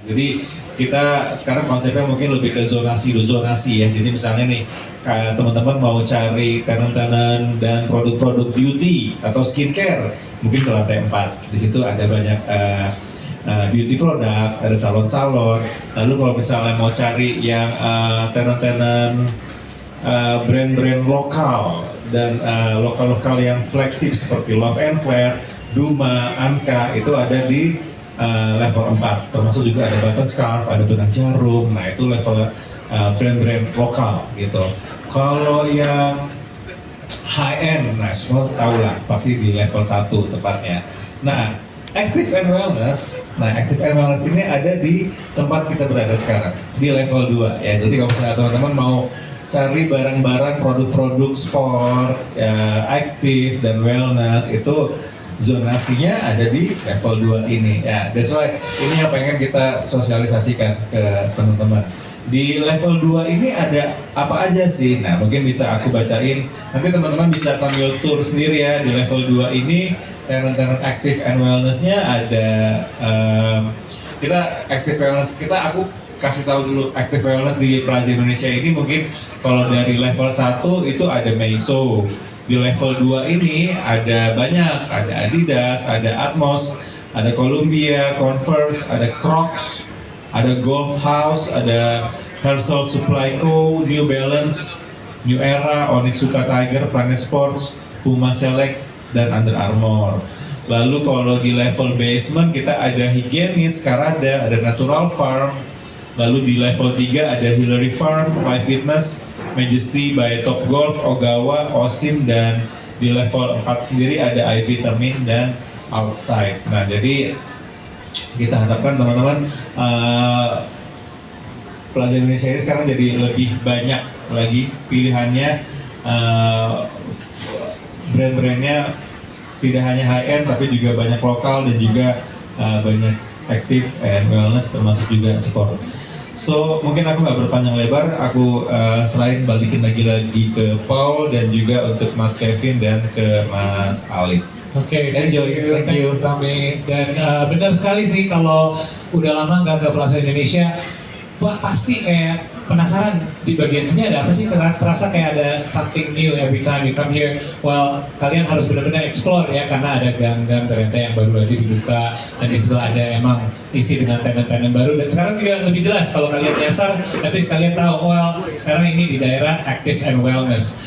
Jadi kita sekarang konsepnya mungkin lebih ke zonasi ya. Jadi misalnya nih teman-teman mau cari tenan-tenan dan produk-produk beauty atau skincare, mungkin ke lantai 4. Di situ ada banyak beauty products, ada salon-salon. Lalu kalau misalnya mau cari yang tenan-tenan brand-brand lokal dan lokal-lokal yang flagship seperti Love and Flare, Duma, Anka, itu ada di level 4, termasuk juga ada button scarf, ada benang jarum. Nah itu level brand-brand lokal gitu. Kalau yang high end, nah semua tahu lah pasti di level 1 tepatnya. Nah Active and Wellness ini ada di tempat kita berada sekarang, di level 2 ya. Jadi kalau misalnya teman-teman mau cari barang-barang produk-produk sport, ya, aktif dan wellness, itu zonasinya ada di level 2 ini ya. That's why ini yang pengen kita sosialisasikan ke teman-teman. Di level 2 ini ada apa aja sih? Nah mungkin bisa aku bacain, nanti teman-teman bisa sambil tour sendiri ya. Di level 2 ini tenan-tenan Active and Wellness-nya ada kita Active Wellness, aku kasih tahu dulu. Active Wellness di Plaza Indonesia ini mungkin kalau dari level 1 itu ada Meiso. Di level 2 ini ada banyak, ada Adidas, ada Atmos, ada Columbia, Converse, ada Crocs, ada Golf House, ada Herschel Supply Co, New Balance, New Era, Onitsuka Tiger, Planet Sports, Puma Select, dan Under Armour. Lalu kalau di level basement kita ada Higienis, Karada, ada Natural Farm. Lalu di level 3 ada Hillary Farm, Life Fitness, Majesty by Top Golf, Ogawa, Osim, dan di level 4 sendiri ada iVitamin dan Outside. Nah jadi kita harapkan teman-teman Plaza Indonesia ini sekarang jadi lebih banyak lagi pilihannya, brand-brandnya tidak hanya high end tapi juga banyak lokal dan juga banyak active and wellness termasuk juga sport. So mungkin aku nggak berpanjang lebar, aku selain balikin lagi ke Paul dan juga untuk Mas Kevin dan ke Mas Ali. Oke, enjoy, thank you. Tami. Dan benar sekali sih kalau udah lama nggak ke Plaza Indonesia, pasti kayak penasaran di bagian sini ada apa sih, terasa kayak ada something new every time you come here. Well, kalian harus benar-benar explore ya, karena ada gang-gang ternyata yang baru aja dibuka, dan di situ ada emang isi dengan tenan-tenan baru. Dan sekarang juga lebih jelas kalau kalian nyasar, nanti sekalian tahu, well sekarang ini di daerah Active and Wellness.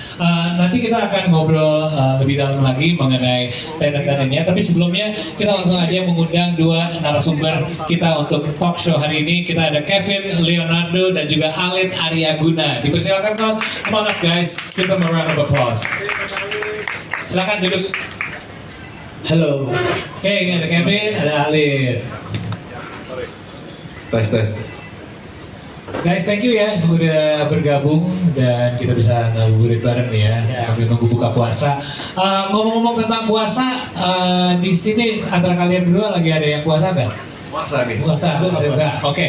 Nanti kita akan ngobrol lebih dalam lagi mengenai tenan-tenannya, tapi sebelumnya kita langsung aja mengundang dua narasumber kita untuk talk show hari ini. Kita ada Kevin Leonardo dan juga Alit Aryaguna. Dipersilakan, come on up guys, give them a round of applause. Silakan duduk. Halo. Oke, ini ada Kevin, ada Alit. Tes. Guys, thank you ya udah bergabung dan kita bisa ngabuburit bareng nih ya sambil nunggu buka puasa. Ngomong-ngomong tentang puasa, di sini antara kalian berdua lagi ada yang puasa nggak? Puasa nih. Puasa, oke.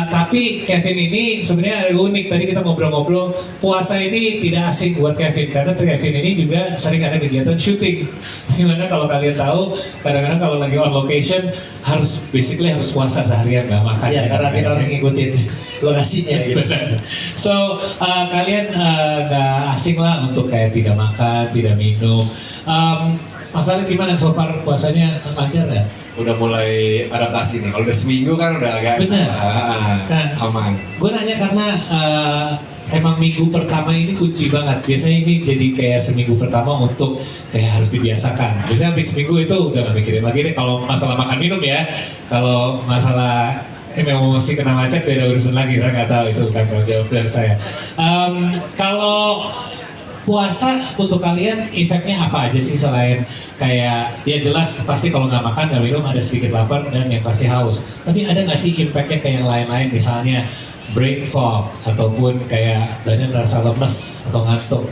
Tapi Kevin ini sebenarnya ada unik. Tadi kita ngobrol-ngobrol, puasa ini tidak asing buat Kevin karena Kevin ini juga sering ada kegiatan syuting. Gimana kalau kalian tahu, kadang-kadang kalau lagi on location harus puasa seharian nggak makan. Iya, karena kita harus ngikutin lokasinya gitu. So kalian nggak asing lah untuk kayak tidak makan, tidak minum. Masalah gimana so far puasanya, lancar nggak? Udah mulai adaptasi nih. Kalau udah seminggu kan udah agak aman. Gue nanya karena emang minggu pertama ini kunci banget. Biasanya ini jadi kayak seminggu pertama untuk kayak harus dibiasakan. Biasanya habis seminggu itu udah gak mikirin lagi deh kalau masalah makan minum ya. Kalau masalah memang mesti kena macet beda urusan lagi. Saya nggak tahu, itu bukan tanggung jawab dari saya. Kalau puasa untuk kalian efeknya apa aja sih selain kayak ya jelas pasti kalau nggak makan nggak minum ada sedikit lapar dan yang pasti haus, tapi ada nggak sih impactnya kayak yang lain-lain, misalnya brain fog ataupun kayak badan rasa lemes atau ngantuk,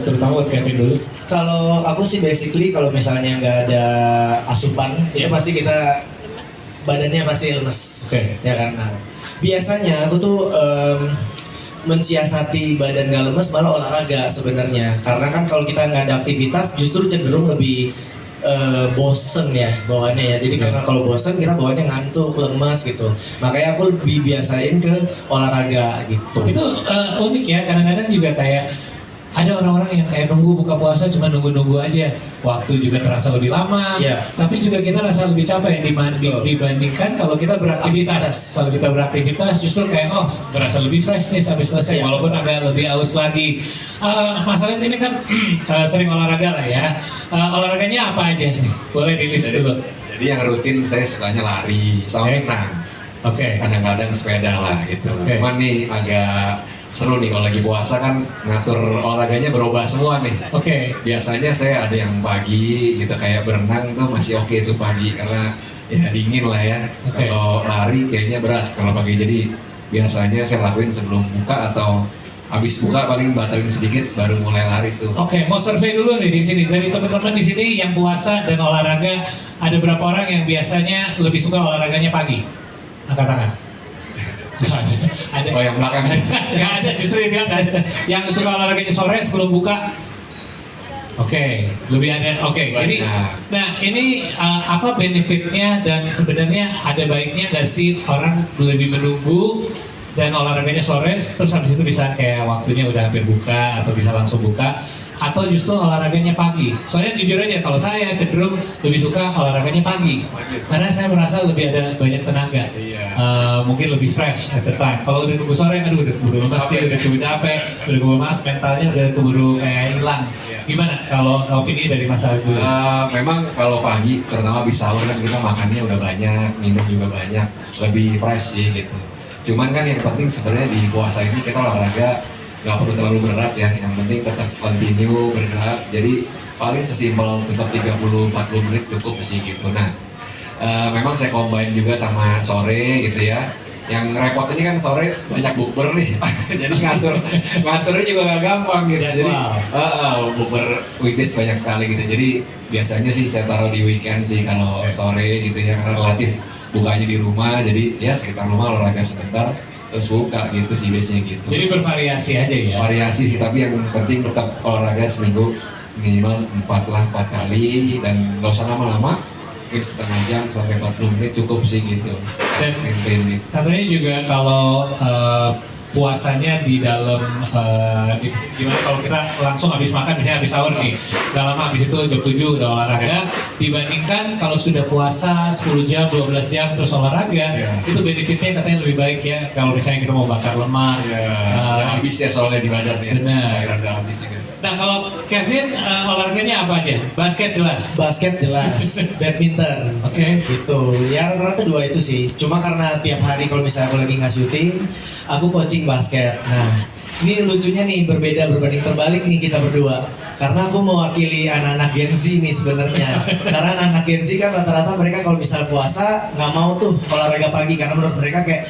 terutama buat Kevin dulu. Kalau aku sih basically kalau misalnya nggak ada asupan itu pasti kita badannya pasti lemes. Oke. Ya kan. Nah, biasanya aku tuh mensiasati badan nggak lemes malah olahraga sebenarnya, karena kan kalau kita nggak ada aktivitas justru cenderung lebih bosen ya bawaannya ya. Jadi karena kalau bosen kita bawaannya ngantuk, lemas gitu. Makanya aku lebih biasain ke olahraga gitu. Itu unik ya, kadang-kadang juga kayak ada orang-orang yang kayak nunggu buka puasa cuma nunggu-nunggu aja, waktu juga terasa lebih lama, Iya. tapi juga kita rasa lebih capek dibandingkan kalau kita beraktivitas. Kalau kita beraktivitas justru kayak berasa lebih fresh nih habis selesai, Iya. walaupun agak lebih aus lagi. Masalahnya ini kan sering olahraga lah ya. Olahraganya apa aja nih? Boleh di list dulu. Jadi yang rutin saya sukanya lari sama Oke. renang. Oke. Kadang-kadang sepeda lah gitu. Oke. Cuman nih agak seru nih kalau lagi puasa kan ngatur olahraganya berubah semua nih. Oke. Biasanya saya ada yang pagi gitu kayak berenang tuh masih oke itu pagi karena ya dingin lah ya. Oke. Kalau lari kayaknya berat kalau pagi, jadi biasanya saya lakuin sebelum buka atau habis buka paling batalin sedikit baru mulai lari tuh. Oke, mau survei dulu nih di sini dari teman-teman di sini yang puasa dan olahraga, ada berapa orang yang biasanya lebih suka olahraganya pagi? Angkat tangan. Nggak ada. Ada. Oh yang belakang. Nggak ada, justru yang bilang kan. Yang suka olahraganya sore sebelum buka. Oke, lebih ada. Oke, jadi, Banyak. nah ini apa benefitnya dan sebenarnya ada baiknya nggak sih orang lebih menunggu dan olahraganya sore, terus habis itu bisa kayak waktunya udah hampir buka atau bisa langsung buka, atau justru olahraganya pagi? Soalnya jujur aja kalau saya cenderung lebih suka olahraganya pagi karena saya merasa lebih ada banyak tenaga. Iya. Mungkin lebih fresh at the time. Kalau udah nunggu sore, aduh udah keburu lemas nih, udah keburu capek, udah keburu lemas, mentalnya udah keburu kayak hilang. Iya. Gimana kalau opini dari Mas Alif dulu? Memang kalau pagi, terutama habis sahur kan kita makannya udah banyak, minum juga banyak, lebih fresh sih gitu. Cuman kan yang penting sebenarnya di puasa ini kita olahraga nggak perlu terlalu berat ya, yang penting tetap continue bergerak. Jadi paling sesimpel tetap 30-40 menit cukup sih gitu. Nah, memang saya combine juga sama sore gitu ya. Yang repot ini kan sore banyak bukber nih, jadi ngaturnya juga nggak gampang gitu. Jadi bukber weekdays banyak sekali gitu. Jadi biasanya sih saya taruh di weekend sih kalau sore gitu ya, karena relatif bukanya di rumah. Jadi ya sekitar rumah olahraga sebentar terus buka gitu sih biasanya gitu. Jadi bervariasi aja ya. Variasi sih, tapi yang penting tetap olahraga seminggu minimal 4 kali dan nggak usah lama-lama, mungkin setengah jam sampai 40 menit cukup sih gitu. Dan Maintain gitu. katanya juga kalau puasanya di dalam gimana kalau kita langsung habis makan, misalnya habis sahur nih, gak lama habis itu jam 7 udah olahraga, dibandingkan kalau sudah puasa 10 jam, 12 jam terus olahraga, itu benefitnya katanya lebih baik ya kalau misalnya kita mau bakar lemak. Ya, habis ya soalnya di badan ya. Benar. Cairan udah habis gitu. Nah kalau Kevin olahraganya apa aja? Basket jelas. Basket jelas, badminton. Oke. Gitu. Ya rata-rata dua itu sih. Cuma karena tiap hari kalau misalnya aku lagi nggak syuting, aku coaching basket. Nah, ini lucunya nih berbeda berbanding terbalik nih kita berdua. Karena aku mewakili anak-anak Gen Z nih sebenarnya. Karena anak-anak Gen Z kan rata-rata mereka kalau misal puasa nggak mau tuh olahraga pagi karena menurut mereka kayak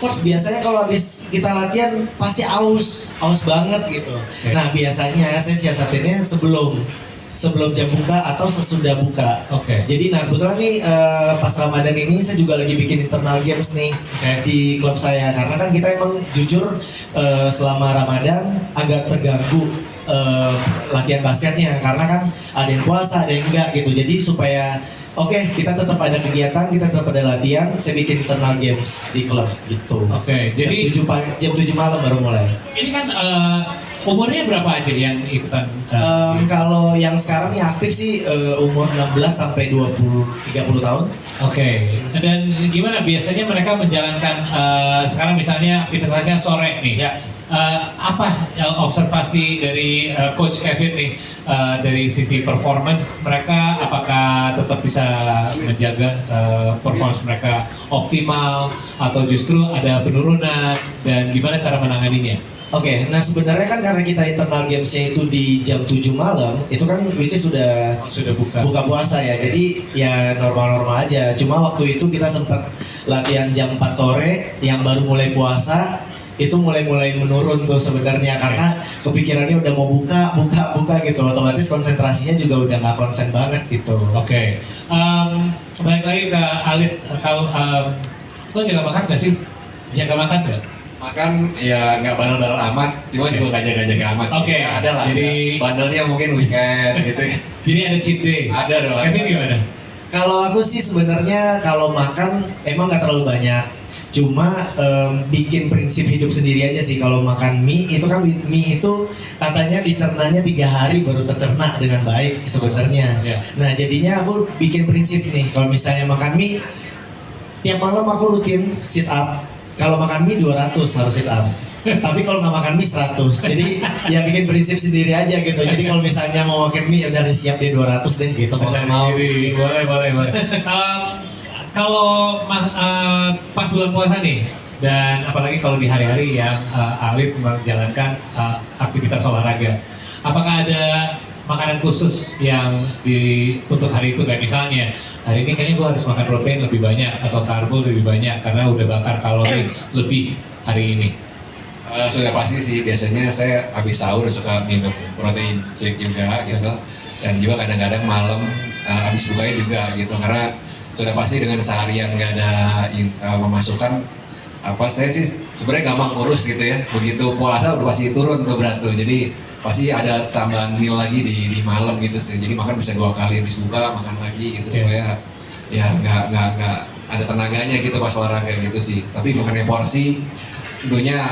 coach biasanya kalau habis kita latihan pasti aus banget gitu. Nah biasanya saya siasatinnya sebelum jam buka atau sesudah buka. Oke. Jadi nah kebetulan nih pas Ramadan ini saya juga lagi bikin internal games nih di klub saya karena kan kita emang jujur selama Ramadan agak terganggu latihan basketnya karena kan ada yang puasa ada yang enggak gitu. Jadi supaya kita tetap ada kegiatan, kita tetap ada latihan, saya bikin internal games di klub gitu. Oke, jadi jam 7 malam baru mulai. ini kan umurnya berapa aja yang ikutan? Kalau yang sekarang yang aktif sih umur 16 sampai 30 tahun. Oke. Dan gimana biasanya mereka menjalankan sekarang misalnya aktivitasnya sore nih? Ya. Apa observasi dari Coach Kevin nih dari sisi performance mereka? Apakah tetap bisa menjaga performance mereka optimal atau justru ada penurunan? Dan gimana cara menanganinya? Nah sebenarnya kan karena kita internal gamesnya itu di jam 7 malam, itu kan which is sudah buka puasa ya, jadi ya normal-normal aja. Cuma waktu itu kita sempat latihan jam 4 sore, yang baru mulai puasa, itu mulai menurun tuh sebenarnya karena kepikirannya udah mau buka gitu, otomatis konsentrasinya juga udah nggak konsen banget gitu. Oke. Balik lagi ke Alit atau lo jaga makan nggak sih? Jaga makan nggak? Makan ya nggak bandel-bandel amat, cuma juga nggak jaga-jaga amat. Oke, ada lah. jadi- bandelnya mungkin weekend gitu. Jadi ada cheat day. Ada dong. Kevin gimana? Kalau aku sih sebenarnya kalau makan emang nggak terlalu banyak. Cuma bikin prinsip hidup sendiri aja sih. Kalau makan mie itu kan mie itu katanya dicernanya 3 hari baru tercerna dengan baik sebenarnya. Ya. Nah jadinya aku bikin prinsip nih. Kalau misalnya makan mie, tiap malam aku rutin sit up. Kalau makan mie 200 harus sit up. Tapi kalau nggak makan mie 100. Jadi ya bikin prinsip sendiri aja gitu. Jadi kalau misalnya mau makan mie ya udah siap deh 200 deh gitu. Kalau Sadar mau. diri. Boleh. Kalau pas bulan puasa nih, dan apalagi kalau di hari-hari yang Alif menjalankan aktivitas olahraga, apakah ada makanan khusus yang untuk hari itu? Kayak misalnya hari ini kayaknya gue harus makan protein lebih banyak atau karbo lebih banyak karena udah bakar kalori lebih hari ini. Sudah pasti sih, biasanya saya habis sahur suka minum protein shake juga gitu, dan juga kadang-kadang malam habis bukanya juga gitu, karena sudah pasti dengan seharian nggak ada memasukkan saya sih sebenarnya gampang kurus gitu ya, begitu puasa udah pasti turun tuh berat tuh, jadi pasti ada tambahan meal lagi di malam gitu sih, jadi makan bisa 2 kali habis buka makan lagi gitu supaya ya nggak ada tenaganya gitu pas olahraga gitu sih. Tapi mengenai porsi tentunya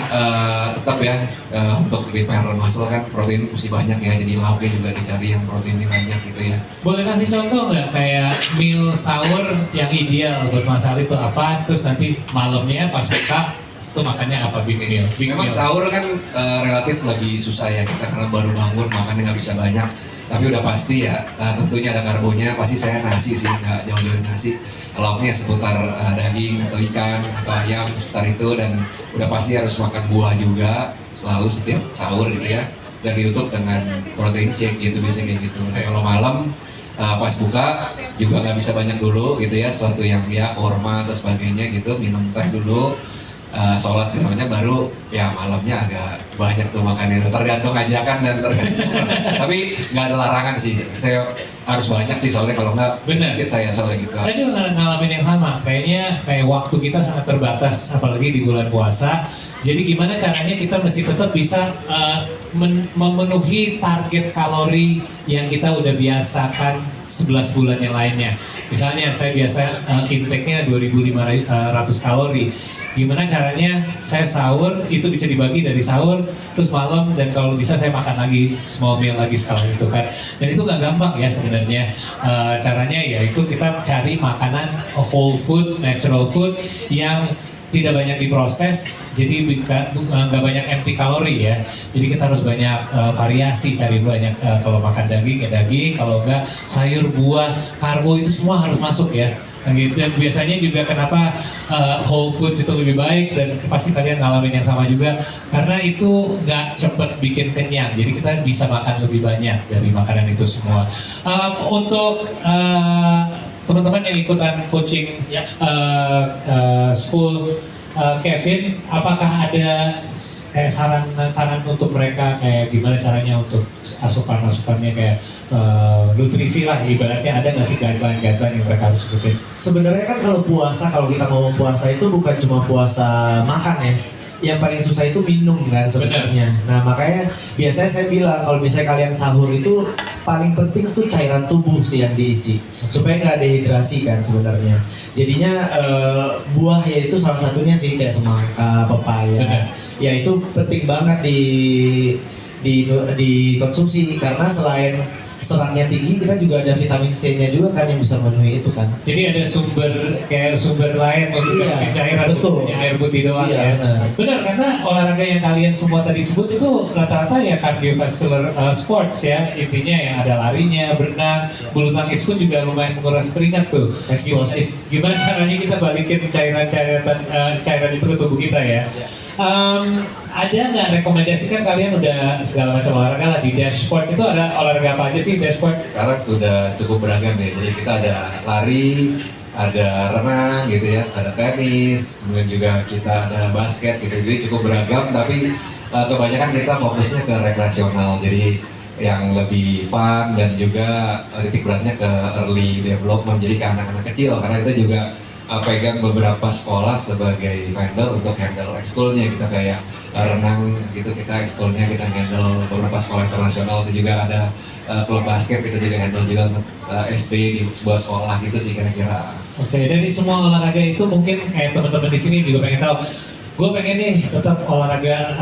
tetap ya untuk repair muscle kan protein mesti banyak ya, jadi lauknya juga dicari yang proteinnya banyak gitu ya. Boleh kasih contoh nggak kayak meal sahur yang ideal buat Mas Ali itu apa? Terus nanti malamnya pas buka itu makannya apa? Big meal. Memang sahur kan relatif lebih susah ya kita karena baru bangun makannya nggak bisa banyak. Tapi udah pasti ya tentunya ada karbonya, pasti saya nasi sih, nggak jauh dari nasi. Lauknya seputar daging atau ikan atau ayam seputar itu, dan udah pasti harus makan buah juga selalu setiap sahur gitu ya, dan ditutup dengan protein shake gitu biasanya kayak gitu. Nah, kalau malam pas buka juga nggak bisa banyak dulu gitu ya, sesuatu yang ya kurma atau sebagainya gitu, minum teh dulu, sholat segala macam, baru ya malamnya agak banyak tuh makannya, tergantung ajakan dan tergantung tapi nggak ada larangan sih, saya harus banyak sih soalnya kalau nggak Benar. sit saya soalnya gitu. Saya juga ngalamin yang sama, kayak waktu kita sangat terbatas, apalagi di bulan puasa. Jadi gimana caranya kita mesti tetap bisa memenuhi target kalori yang kita udah biasakan 11 bulan yang lainnya. Misalnya saya biasa intake-nya 2.500 kalori. Gimana caranya saya sahur itu bisa dibagi dari sahur terus malam, dan kalau bisa saya makan lagi small meal lagi setelah itu kan, dan itu nggak gampang ya sebenarnya. Caranya ya itu kita cari makanan whole food, natural food yang tidak banyak diproses, jadi nggak banyak empty kalori ya. Jadi kita harus banyak variasi, cari banyak kalau makan daging ya daging, kalau enggak sayur, buah, karbo itu semua harus masuk ya. Nah, gitu. Dan biasanya juga kenapa whole foods itu lebih baik, dan pasti kalian ngalamin yang sama juga, karena itu nggak cepet bikin kenyang, jadi kita bisa makan lebih banyak dari makanan itu semua. Untuk teman-teman yang ikutan coaching school Kevin, apakah ada kayak saran untuk mereka kayak gimana caranya untuk asupannya kayak nutrisi lah ibaratnya, ada nggak sih guideline yang mereka harus ikutin? Sebenarnya kan kalau puasa, kalau kita ngomong puasa itu bukan cuma puasa makan ya. Yang paling susah itu minum kan sebenarnya. Nah makanya biasanya saya bilang kalau misalnya kalian sahur itu paling penting tuh cairan tubuh sih yang diisi supaya nggak dehidrasi kan sebenarnya. Jadinya buah ya itu salah satunya sih, kayak semangka, pepaya. Ya itu penting banget dikonsumsi karena selain seratnya tinggi, kita juga ada vitamin C-nya juga kan yang bisa memenuhi itu kan. Jadi ada sumber lain untuk Iya, cairan, betul. bukan air putih doang Iya, ya. benar. Benar, karena olahraga yang kalian semua tadi sebut itu rata-rata ya cardiovascular sports ya, intinya yang ada larinya, berenang, bulu tangkis pun juga lumayan menguras keringat tuh. Eksplosif. Gimana caranya kita balikin cairan itu ke tubuh kita ya? Ada nggak rekomendasi, kan kalian udah segala macam olahraga lah di dashboard, itu ada olahraga apa aja sih dashboard? Sekarang sudah cukup beragam ya, jadi kita ada lari, ada renang gitu ya, ada tenis, kemudian juga kita ada basket gitu, jadi cukup beragam, tapi kebanyakan kita fokusnya ke rekreasional, jadi yang lebih fun dan juga titik beratnya ke early development, jadi ke anak-anak kecil, karena kita juga pegang beberapa sekolah sebagai vendor untuk handle ekskulnya. Kita kayak renang gitu, kita ekskulnya kita handle. Beberapa sekolah internasional itu juga ada klub basket, kita juga handle juga untuk SD di sebuah sekolah gitu sih kira-kira. Oke, dari semua olahraga itu mungkin kayak teman-teman di sini juga pengen tahu. Gue pengen nih tetap olahraga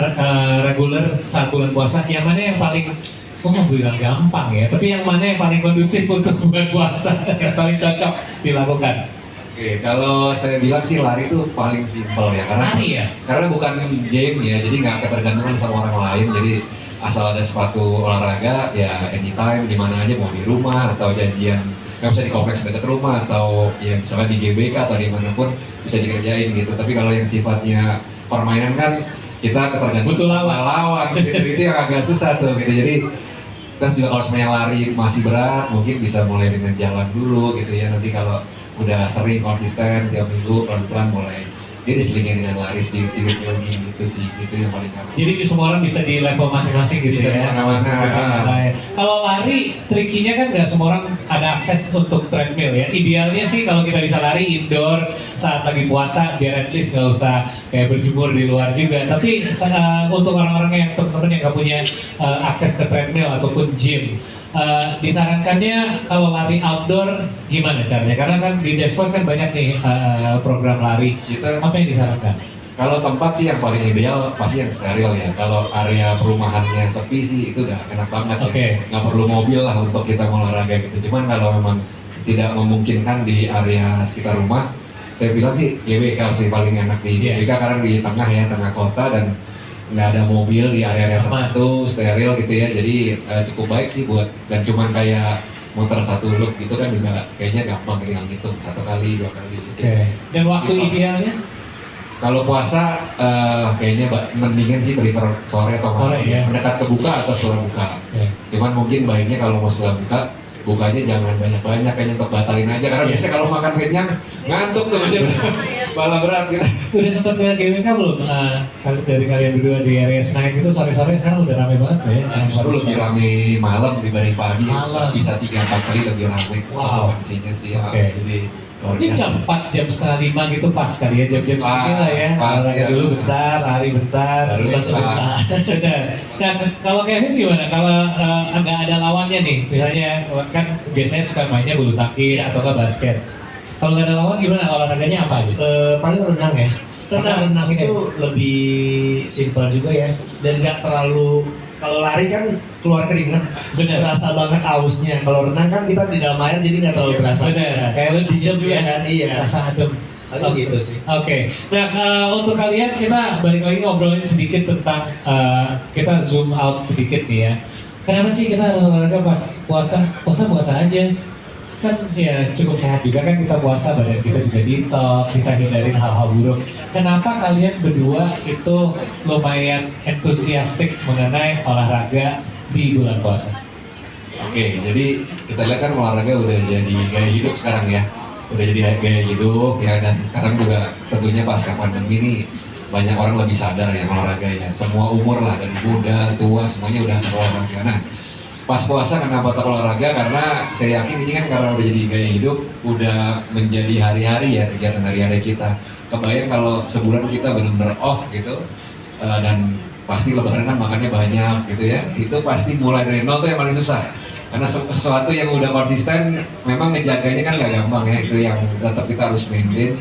reguler saat bulan puasa. Yang mana yang paling, gue mau bilang gampang ya, tapi yang mana yang paling kondusif untuk bulan puasa, yang paling cocok dilakukan? Oke, kalau saya bilang sih lari itu paling simpel ya, karena Lari ya? karena bukan game ya, jadi nggak ketergantungan sama orang lain. Jadi asal ada sepatu olahraga ya anytime, di mana aja, mau di rumah atau janjian nggak bisa di kompleks dekat rumah atau ya misalnya di GBK atau dimanapun bisa dikerjain gitu. Tapi kalau yang sifatnya permainan kan kita ketergantungan Butuh lawan. sama lawan gitu, itu yang agak susah tuh gitu. Jadi terus juga kalau semuanya lari masih berat, mungkin bisa mulai dengan jalan dulu gitu ya. Nanti kalau udah sering konsisten tiap minggu pelan-pelan mulai dia diselingin dengan lari sedikit jogging gitu sih, itu yang paling gampang. Jadi semua orang bisa di level masing-masing gitu Bisa ya. kemana-mana. Kalau lari, trikinya kan nggak semua orang ada akses untuk treadmill ya. Idealnya sih kalau kita bisa lari indoor saat lagi puasa, biar at least nggak usah kayak berjemur di luar juga. Tapi untuk orang-orang yang teman-teman yang nggak punya akses ke treadmill ataupun gym, disarankannya kalau lari outdoor gimana caranya? Karena kan di Dashboard kan banyak nih program lari. Kita Apa yang disarankan? kalau tempat sih yang paling ideal pasti yang steril ya. Kalau area perumahannya sepi sih itu udah enak banget Oke. ya. Nggak perlu mobil lah untuk kita olahraga gitu. Cuman kalau memang tidak memungkinkan di area sekitar rumah, saya bilang sih GBK sih paling enak di Iya. GBK karena di tengah ya, tengah kota dan nggak ada mobil di area-area Aman. tertentu, steril gitu ya. Jadi cukup baik sih buat, dan cuman kayak muter satu loop gitu kan juga kayaknya gampang tinggal gitu 1 kali 2 kali gitu. Dan waktu Gitu. idealnya? Kalau puasa kayaknya mendingan sih prefer sore atau Sore, malam, ya. mendekat ke buka atau setelah buka. Cuman mungkin baiknya kalau mau setelah buka, bukanya jangan banyak-banyak, kayaknya untuk batalin aja karena Iya. biasanya kalau makan kenyang ngantuk tuh macam malah berat gitu. Udah sempat ke GBK belum? Dari kalian berdua di area Senayan itu sore-sore sekarang udah rame banget ya? Justru lebih rame malam dibanding pagi, Malam. bisa 3-4 kali lebih rame. Wow. Kondisinya sih. Oke. Jadi luar Ini biasa. jam 4, jam setengah 5 gitu pas kali ya, jam-jam Pas, segini lah ya. pas, Olahraga ya. dulu bentar, lari bentar. Baru terus sebentar. Benar. Nah, kalau Kevin gimana? Kalau nggak ada lawannya nih, misalnya kan biasanya suka mainnya bulu tangkis atau basket. Kalau nggak ada lawan gimana? Olahraganya apa aja? Paling renang ya. Karena Renang, renang oke. itu lebih simpel juga ya, dan nggak terlalu, kalau lari kan keluar keringat, Benar. berasa banget ausnya. Kalau renang kan kita di dalam air jadi nggak terlalu berasa. Benar. Kayak lu Dingin diam juga ya. kan, iya. Rasa adem. Paling gitu sih. Oke, nah untuk kalian kita balik lagi ngobrolin sedikit tentang kita zoom out sedikit nih ya. Kenapa sih kita harus olahraga pas puasa? Puasa aja. Kan ya cukup sehat juga kan kita puasa, badan kita juga detox, kita hindarin hal-hal buruk. Kenapa kalian berdua itu lumayan entusiastik mengenai olahraga di bulan puasa? Oke, jadi kita lihat kan olahraga udah jadi gaya hidup sekarang ya. Udah jadi gaya hidup ya, dan sekarang juga tentunya pasca pandemi ini banyak orang lebih sadar ya olahraga ya. Semua umur lah, dari muda, tua, semuanya udah sering olahraga. Nah, pas puasa kenapa tak olahraga? Karena saya yakin ini kan karena udah jadi gaya hidup, udah menjadi hari-hari ya, kegiatan hari-hari kita. Kebayang kalau sebulan kita benar-benar off gitu, dan pasti lebaran kan makannya banyak gitu ya, itu pasti mulai dari nol tuh yang paling susah. Karena sesuatu yang udah konsisten memang ngejaganya kan gak gampang ya, itu yang tetap kita harus maintain.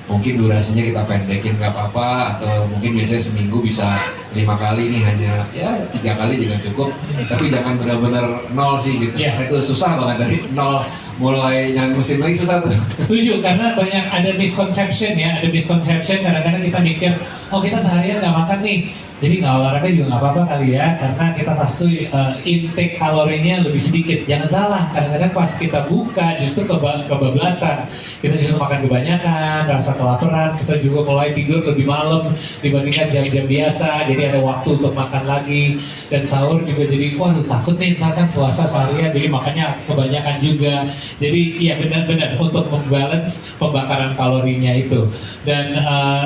Mungkin durasinya kita pendekin nggak apa-apa, atau mungkin biasanya seminggu bisa 5 kali, nih hanya ya 3 kali juga cukup, tapi jangan benar-benar nol sih gitu. Iya. Itu susah banget dari nol mulai nyari mesin lagi, susah tuh. Setuju, karena banyak ada misconception ya, ada misconception kadang-kadang kita mikir, oh kita seharian nggak makan nih, jadi nggak olahraga juga nggak apa-apa kali ya, karena kita pasti intake kalorinya lebih sedikit. Jangan salah, kadang-kadang pas kita buka justru kebablasan, kita justru makan kebanyakan, rasa kelaparan, kita juga mulai tidur lebih malam dibandingkan jam-jam biasa, jadi ada waktu untuk makan lagi, dan sahur juga jadi, waduh takut nih ntar kan puasa seharian, jadi makannya kebanyakan juga. Jadi iya benar-benar untuk membalance pembakaran kalorinya itu. Dan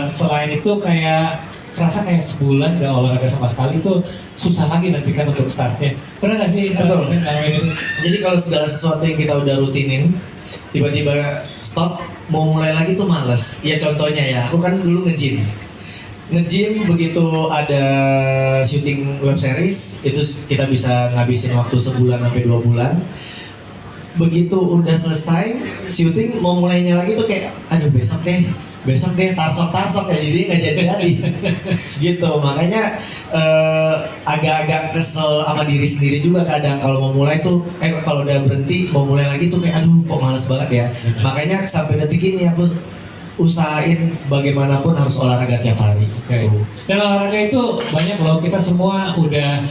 selain itu kayak kerasa kayak sebulan gak olahraga sama sekali itu susah lagi nanti kan untuk startnya. Pernah gak sih? Betul. Ngalamin itu? Jadi kalau segala sesuatu yang kita udah rutinin, tiba-tiba stop, mau mulai lagi tuh males. Ya contohnya ya, aku kan dulu nge-gym begitu ada syuting web series itu kita bisa ngabisin waktu sebulan sampai 2 bulan. Begitu udah selesai syuting mau mulainya lagi tuh kayak aduh besok deh tarsok ya, jadi nggak jadi gitu. Makanya agak-agak kesel sama diri sendiri juga kadang kalau mau mulai tuh kalau udah berhenti mau mulai lagi tuh kayak aduh kok males banget ya. Makanya sampai detik ini aku usahain bagaimanapun harus olahraga tiap hari. Oke. Dan olahraga itu banyak loh, kita semua udah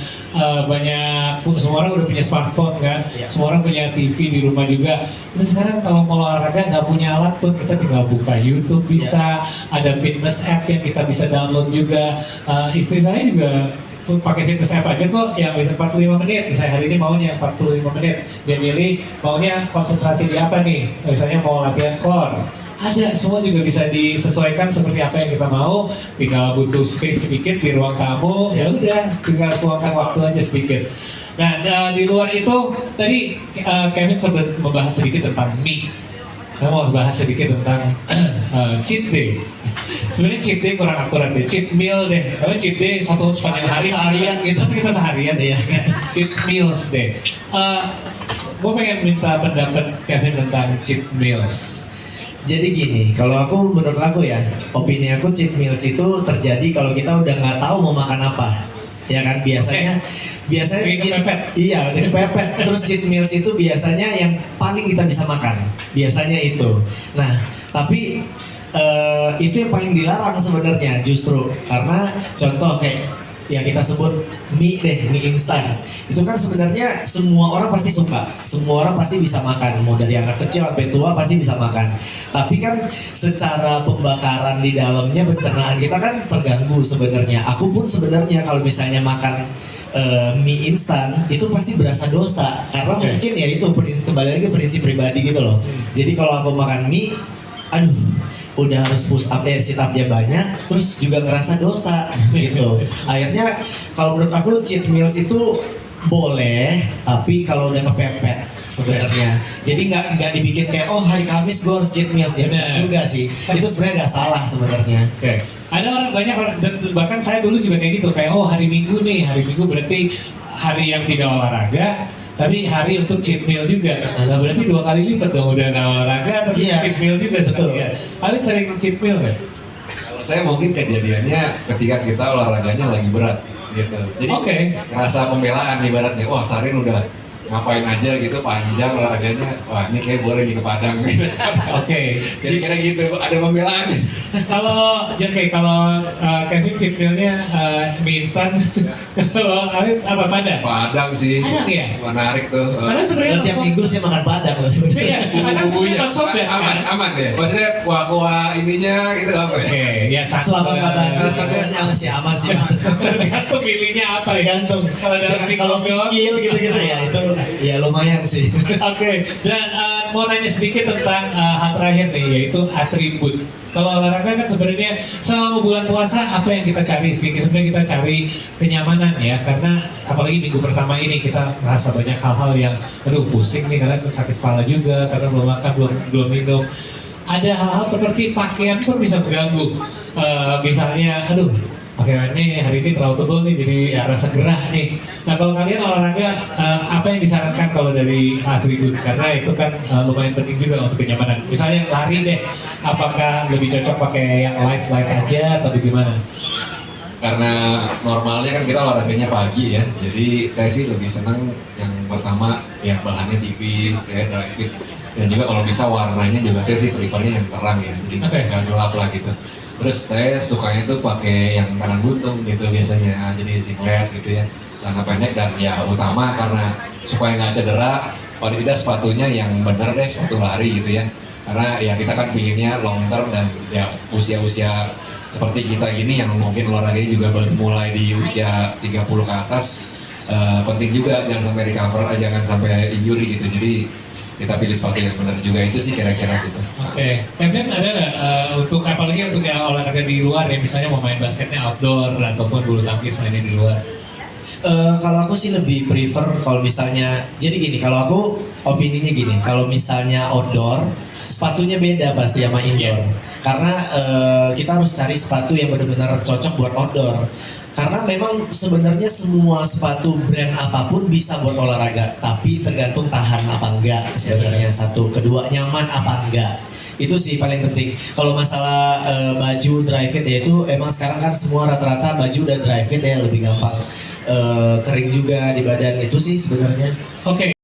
semua orang udah punya smartphone kan, Iya. semua orang punya TV di rumah juga. Kita sekarang kalau mau olahraga nggak punya alat pun kita tinggal buka YouTube bisa, ada fitness app yang kita bisa download juga. Istri saya juga pakai fitness app aja kok yang bisa 45 menit, misalnya hari ini maunya 45 menit, dia milih maunya konsentrasi di apa nih, misalnya mau latihan core. Ada, semua juga bisa disesuaikan seperti apa yang kita mau. Tinggal butuh space sedikit di ruang tamu, ya udah tinggal luangkan waktu aja sedikit. Nah, di luar itu tadi Kevin sempat membahas sedikit tentang mie. Saya mau bahas sedikit tentang cheat day. Sebenarnya cheat day kurang akurat deh, cheat meal deh. Kalau cheat day satu sepanjang hari Seharian gitu. kita seharian Iya. cheat meals deh. Gue pengen minta pendapat Kevin tentang cheat meals. Jadi gini, kalau menurut aku ya, opini aku cheat meals itu terjadi kalau kita udah nggak tahu mau makan apa. Ya kan biasanya Kayak kepepet. iya udah kepepet. Terus cheat meals itu biasanya yang paling kita bisa makan. Biasanya itu. Nah, tapi itu yang paling dilarang sebenarnya justru karena contoh kayak yang kita sebut mie instan. Itu kan sebenarnya semua orang pasti suka, semua orang pasti bisa makan, mau dari anak kecil sampai tua pasti bisa makan. Tapi kan secara pembakaran di dalamnya pencernaan kita kan terganggu sebenarnya. Aku pun sebenarnya kalau misalnya makan mie instan itu pasti berasa dosa karena Oke. mungkin ya itu kembali lagi ke prinsip pribadi gitu loh. Jadi kalau aku makan mie, aduh udah harus push up sit upnya banyak, terus juga ngerasa dosa gitu. Akhirnya kalau menurut aku cheat meals itu boleh, tapi kalau udah kepepet sebenarnya. Jadi nggak dibikin kayak oh hari Kamis gue harus cheat meals ya Benar. juga sih. Itu sebenarnya nggak salah sebenarnya. Oke. Ada orang banyak dan bahkan saya dulu juga kayak gitu, kayak oh hari Minggu berarti hari yang tidak olahraga, tapi hari untuk cheat meal juga. Nah, berarti 2 kali lipat dong, udah nggak olahraga tapi Iya. cheat meal juga Betul. sebenarnya. Kalian sering cheat meal nggak? Kalau saya mungkin kejadiannya ketika kita olahraganya lagi berat gitu. Jadi Oke. ngerasa pembelaan ibaratnya, wah Sarin udah ngapain aja gitu panjang olahraganya, wah ini kayak boleh nih ke Padang gitu. Oke. Jadi kira gitu ada pembelaan. Kalau Kevin cheat mealnya mie instan, kalau Alif apa Padang? Padang sih. Padang ya? Menarik tuh. Karena sebenarnya Dan tiap minggu saya makan padang loh sebenarnya. Iya, Padang sebenarnya non-stop ya. aman aman ya. Maksudnya kuah-kuah ininya gitu apa ya? Oke, ya Selama nggak banjir sebenarnya aman sih. Tergantung pilihnya apa ya. Tergantung. Kalau dalam Kalau doang. kikil gitu-gitu ya itu ya lumayan sih. Oke, dan mau nanya sedikit tentang hal terakhir nih, yaitu atribut. Kalau olahraga kan sebenarnya selama bulan puasa apa yang kita cari sih? Sebenarnya kita cari kenyamanan ya, karena apalagi minggu pertama ini kita merasa banyak hal-hal yang, aduh pusing nih karena sakit kepala juga, karena belum makan, belum minum. Ada hal-hal seperti pakaian pun bisa mengganggu. Misalnya, aduh pakaiannya hari ini terlalu tebal nih, jadi rasa gerah nih. Nah kalau kalian olahraga, apa yang disarankan kalau dari atribut? Karena itu kan lumayan penting juga untuk kenyamanan. Misalnya lari deh, apakah lebih cocok pakai yang light aja atau bagaimana? Karena normalnya kan kita olahraganya pagi ya, jadi saya sih lebih senang yang pertama ya bahannya tipis, ya dry fit, dan juga kalau bisa warnanya juga saya sih prefernya yang terang ya, jadi Oke. nggak gelap lah gitu. Terus saya sukanya tuh pakai yang tangan buntung gitu biasanya, jadi singlet gitu ya, celana pendek dan ya utama karena supaya nggak cedera, paling tidak sepatunya yang bener deh, sepatu lari gitu ya. Karena ya kita kan pinginnya long term dan ya usia-usia seperti kita gini yang mungkin olahraganya juga baru mulai di usia 30 ke atas, penting juga jangan sampai recover, jangan sampai injury gitu. Jadi kita pilih sepatu yang benar juga, itu sih kira-kira gitu. Oke, Kevin ada nggak untuk apalagi untuk yang olahraga di luar ya, misalnya mau main basketnya outdoor ataupun bulu tangkis mainnya di luar? Kalau aku sih lebih prefer kalau misalnya jadi gini, kalau aku opininya gini, kalau misalnya outdoor sepatunya beda pasti sama indoor. Karena kita harus cari sepatu yang benar-benar cocok buat outdoor. Karena memang sebenarnya semua sepatu brand apapun bisa buat olahraga, tapi tergantung tahan apa enggak sebenarnya satu. Kedua, nyaman apa enggak. Itu sih paling penting. Kalau masalah baju dry fit ya itu emang sekarang kan semua rata-rata baju udah dry fit ya, lebih gampang kering juga di badan, itu sih sebenarnya. Oke.